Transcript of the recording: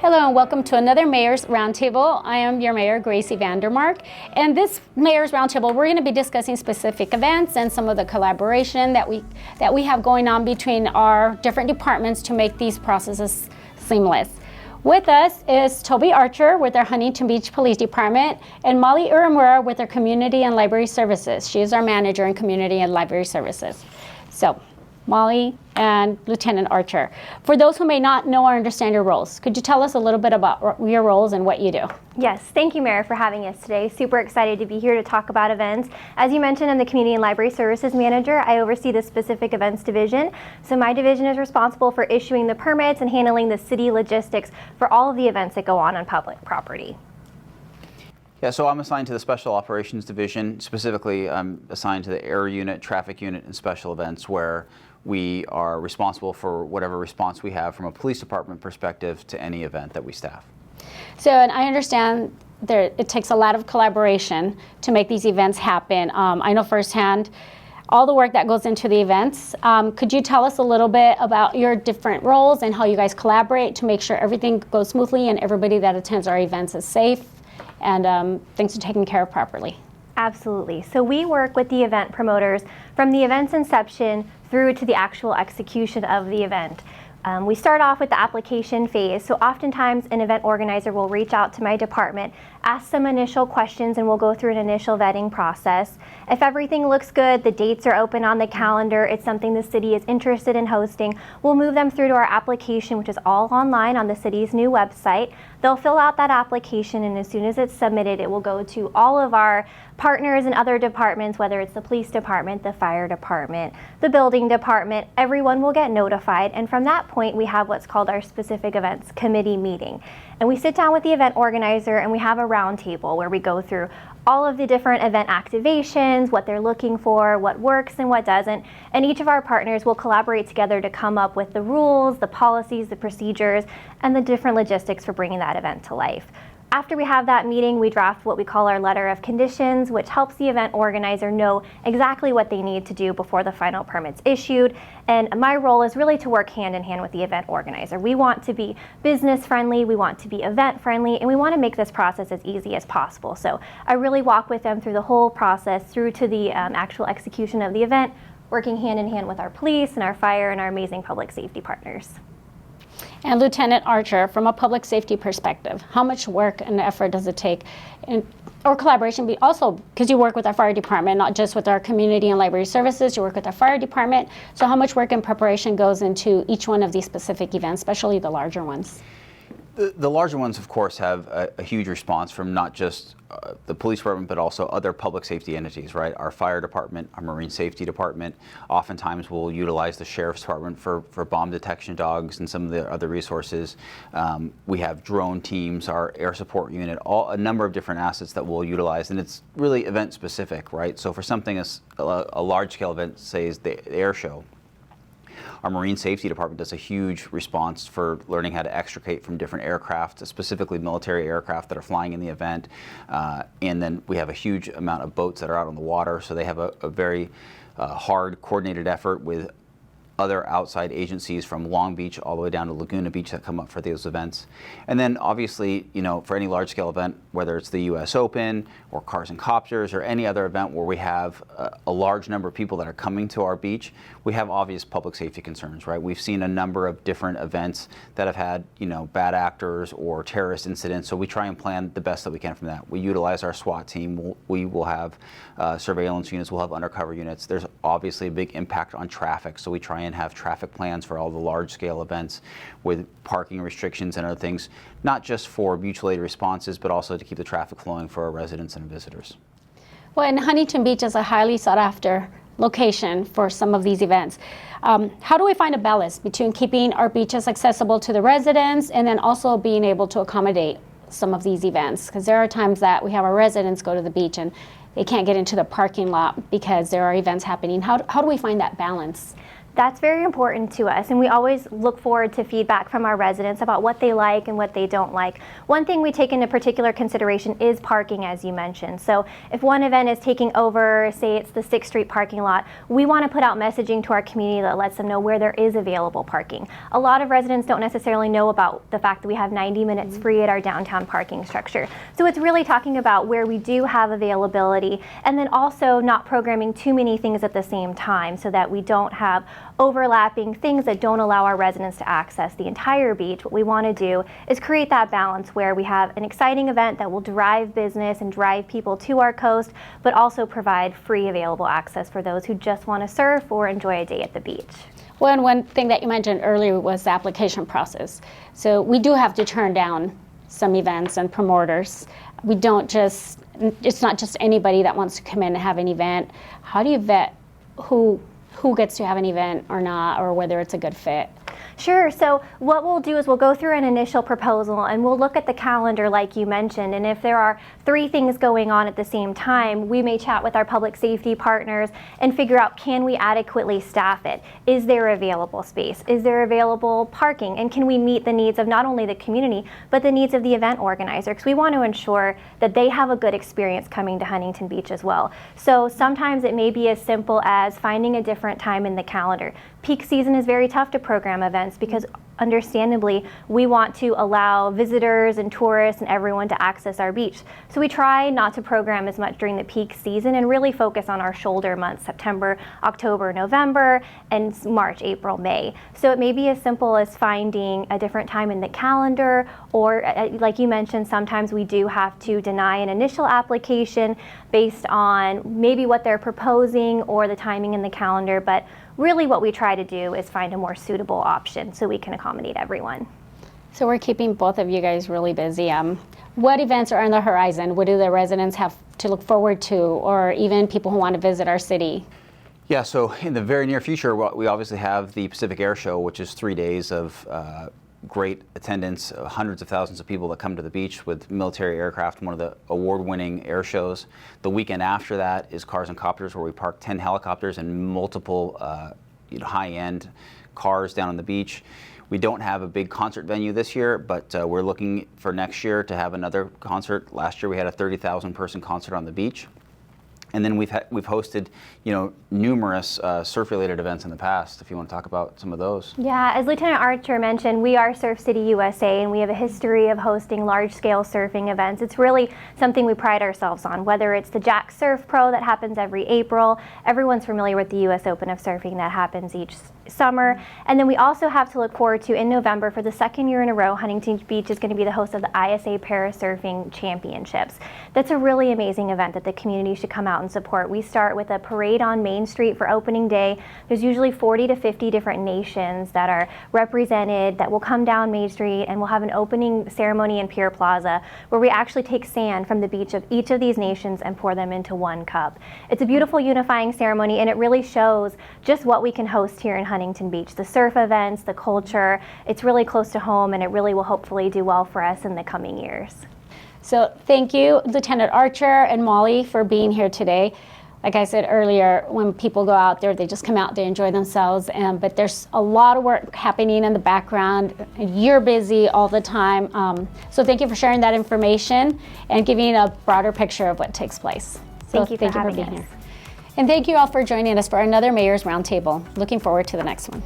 Hello and welcome to another Mayor's Roundtable. I am your Mayor, Gracey Vandermark. And this Mayor's Roundtable, we're going to be discussing specific events and some of the collaboration that we have going on between our different departments to make these processes seamless. With us is Thoby Archer with our Huntington Beach Police Department and Molly Uemura with our Community and Library Services. She is our manager in Community and Library Services. So, Molly and Lieutenant Archer. For those who may not know or understand your roles, could you tell us a little bit about your roles and what you do? Yes, thank you, Mayor, for having us today. Super excited to be here to talk about events. As you mentioned, I'm the Community and Library Services Manager. I oversee the specific events division. So my division is responsible for issuing the permits and handling the city logistics for all of the events that go on public property. Yeah, so I'm assigned to the Special Operations Division. Specifically, I'm assigned to the Air Unit, Traffic Unit, and Special Events, where we are responsible for whatever response we have from a police department perspective to any event that we staff. So, and I understand it takes a lot of collaboration to make these events happen. I know firsthand all the work that goes into the events. Could you tell us a little bit about your different roles and how you guys collaborate to make sure everything goes smoothly and everybody that attends our events is safe and things are taken care of properly? Absolutely. So we work with the event promoters from the event's inception through to the actual execution of the event. We start off with the application phase. So oftentimes an event organizer will reach out to my department, ask some initial questions, and we'll go through an initial vetting process. If everything looks good, the dates are open on the calendar, it's something the city is interested in hosting, we'll move them through to our application, which is all online on the city's new website. They'll fill out that application, and as soon as it's submitted, it will go to all of our partners and other departments, whether it's the police department, the fire department, the building department. Everyone will get notified, and from that point we have what's called our specific events committee meeting. And we sit down with the event organizer and we have a roundtable where we go through all of the different event activations, what they're looking for, what works and what doesn't, and each of our partners will collaborate together to come up with the rules, the policies, the procedures, and the different logistics for bringing that event to life. After we have that meeting, we draft what we call our letter of conditions, which helps the event organizer know exactly what they need to do before the final permit's issued. And my role is really to work hand in hand with the event organizer. We want to be business friendly, we want to be event friendly, and we want to make this process as easy as possible. So I really walk with them through the whole process, through to the actual execution of the event, working hand in hand with our police and our fire and our amazing public safety partners. And Lieutenant Archer, from a public safety perspective, how much work and effort does it take, or collaboration, also because you work with our fire department, not just with our community and library services, you work with our fire department, so how much work and preparation goes into each one of these specific events, especially the larger ones? The larger ones, of course, have a huge response from not just the police department, but also other public safety entities, right? Our fire department, our marine safety department, oftentimes will utilize the sheriff's department for bomb detection dogs and some of the other resources. We have drone teams, our air support unit, a number of different assets that we'll utilize, and it's really event specific, right? So for something as a large scale event, say is the air show, our marine safety department does a huge response for learning how to extricate from different aircraft, specifically military aircraft that are flying in the event. And then we have a huge amount of boats that are out on the water, so they have a very hard coordinated effort with other outside agencies from Long Beach all the way down to Laguna Beach that come up for those events. And then obviously, you know, for any large scale event, whether it's the US Open or Cars and Copters or any other event where we have a large number of people that are coming to our beach, we have obvious public safety concerns, right? We've seen a number of different events that have had, you know, bad actors or terrorist incidents, so we try and plan the best that we can from that. We utilize our SWAT team, we will have surveillance units, we'll have undercover units. There's obviously a big impact on traffic, so we try and have traffic plans for all the large scale events with parking restrictions and other things, not just for mutual aid responses, but also to keep the traffic flowing for our residents and visitors. Well, and Huntington Beach is a highly sought after location for some of these events. How do we find a balance between keeping our beaches accessible to the residents and then also being able to accommodate some of these events? Because there are times that we have our residents go to the beach and they can't get into the parking lot because there are events happening. How do we find that balance? That's very important to us, and we always look forward to feedback from our residents about what they like and what they don't like. One thing we take into particular consideration is parking, as you mentioned. So if one event is taking over, say it's the 6th Street parking lot, we want to put out messaging to our community that lets them know where there is available parking. A lot of residents don't necessarily know about the fact that we have 90 minutes free at our downtown parking structure. So it's really talking about where we do have availability, and then also not programming too many things at the same time so that we don't have overlapping things that don't allow our residents to access the entire beach. What we want to do is create that balance where we have an exciting event that will drive business and drive people to our coast, but also provide free available access for those who just want to surf or enjoy a day at the beach. Well, and one thing that you mentioned earlier was the application process. So we do have to turn down some events and promoters. We don't just, it's not just anybody that wants to come in and have an event. How do you vet who gets to have an event or not, or whether it's a good fit? Sure. So what we'll do is we'll go through an initial proposal and we'll look at the calendar like you mentioned, and if there are 3 things going on at the same time, we may chat with our public safety partners and figure out, can we adequately staff it? Is there available space? Is there available parking? And can we meet the needs of not only the community, but the needs of the event organizer? Because we want to ensure that they have a good experience coming to Huntington Beach as well. So sometimes it may be as simple as finding a different time in the calendar. Peak season is very tough to program events because understandably we want to allow visitors and tourists and everyone to access our beach. So we try not to program as much during the peak season and really focus on our shoulder months, September, October, November, and March, April, May. So it may be as simple as finding a different time in the calendar, or like you mentioned, sometimes we do have to deny an initial application based on maybe what they're proposing or the timing in the calendar, but really what we try to do is find a more suitable option so we can accommodate everyone. So we're keeping both of you guys really busy. What events are on the horizon? What do the residents have to look forward to, or even people who want to visit our city? Yeah, so in the very near future, we obviously have the Pacific Air Show, which is 3 days of great attendance, hundreds of thousands of people that come to the beach with military aircraft, one of the award-winning air shows. The weekend after that is Cars and Copters, where we park 10 helicopters and multiple high-end cars down on the beach. We don't have a big concert venue this year, but we're looking for next year to have another concert. Last year we had a 30,000 person concert on the beach. And then we've hosted, numerous surf-related events in the past. If you want to talk about some of those. Yeah, as Lieutenant Archer mentioned, we are Surf City USA, and we have a history of hosting large-scale surfing events. It's really something we pride ourselves on. Whether it's the Jack Surf Pro that happens every April, everyone's familiar with the U.S. Open of Surfing that happens each summer, and then we also have to look forward to, in November, for the 2nd year in a row, Huntington Beach is going to be the host of the ISA Parasurfing Championships. That's a really amazing event that the community should come out and support. We start with a parade on Main Street for opening day. There's usually 40 to 50 different nations that are represented that will come down Main Street, and we'll have an opening ceremony in Pier Plaza where we actually take sand from the beach of each of these nations and pour them into one cup. It's a beautiful unifying ceremony, and it really shows just what we can host here in Huntington Beach. The surf events, the culture, it's really close to home, and it really will hopefully do well for us in the coming years. So thank you, Lieutenant Archer and Molly, for being here today. Like I said earlier, when people go out there, they just come out, they enjoy themselves, but there's a lot of work happening in the background. You're busy all the time. So thank you for sharing that information and giving a broader picture of what takes place. So Thank you for being here. And thank you all for joining us for another Mayor's Roundtable. Looking forward to the next one.